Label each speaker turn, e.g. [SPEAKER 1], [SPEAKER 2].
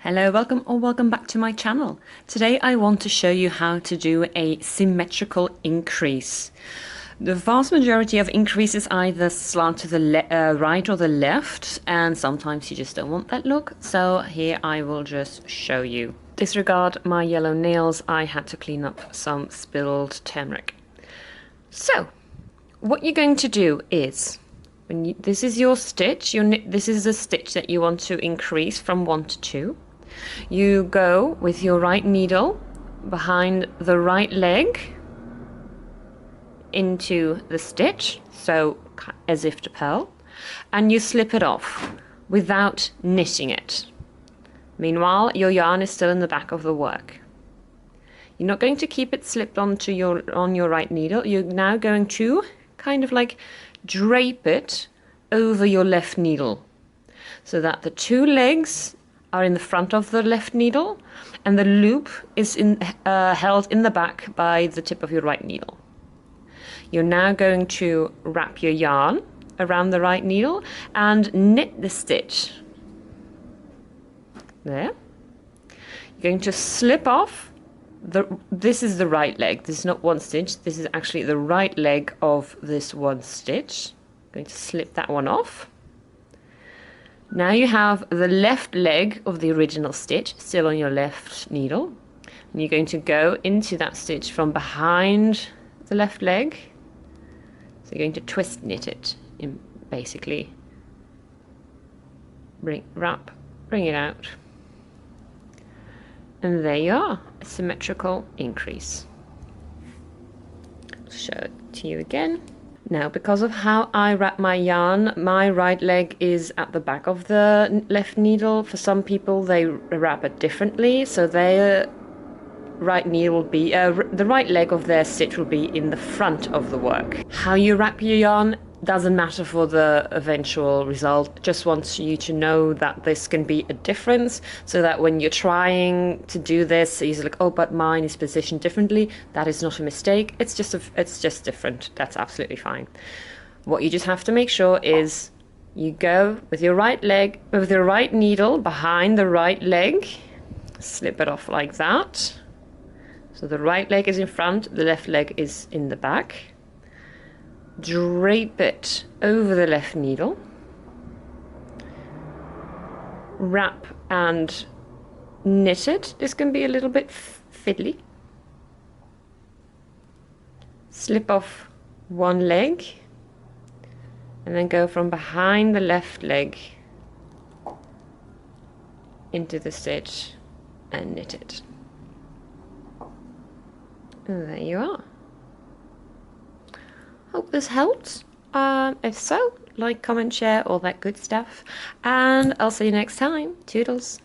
[SPEAKER 1] Hello, welcome or welcome back to my channel. Today I want to show you how to do a symmetrical increase. The vast majority of increases either slant to the right or the left, and sometimes you just don't want that look. So here I will just show you. Disregard my yellow nails, I had to clean up some spilled turmeric. So, what you're going to do is, this is your stitch, this is the stitch that you want to increase from 1 to 2. You go with your right needle behind the right leg into the stitch, so as if to purl, and you slip it off without knitting it. Meanwhile, your yarn is still in the back of the work. You're not going to keep it slipped on your right needle. You're now going to kind of like drape it over your left needle so that the two legs are in the front of the left needle and the loop is held in the back by the tip of your right needle. You're now going to wrap your yarn around the right needle and knit the stitch. There. You're going to slip off. This is the right leg. This is not one stitch. This is actually the right leg of this one stitch. I'm going to slip that one off. Now you have the left leg of the original stitch still on your left needle. And you're going to go into that stitch from behind the left leg. So you're going to twist knit it, basically. Bring it out. And there you are, a symmetrical increase. I'll show it to you again. Now, because of how I wrap my yarn, my right leg is at the back of the left needle. For some people, they wrap it differently, so their right needle will be, the right leg of their stitch will be in the front of the work. How you wrap your yarn doesn't matter for the eventual result. Just wants you to know that this can be a difference, so that when you're trying to do this, you're like, oh, but mine is positioned differently. That is not a mistake. It's just different. That's absolutely fine. What you just have to make sure is you go with your right leg, with your right needle behind the right leg, slip it off like that. So the right leg is in front, the left leg is in the back. Drape it over the left needle, wrap and knit it. This can be a little bit fiddly. Slip off one leg and then go from behind the left leg into the stitch and knit it. And there you are. Hope this helped. If so, like, comment, share, all that good stuff. And I'll see you next time. Toodles.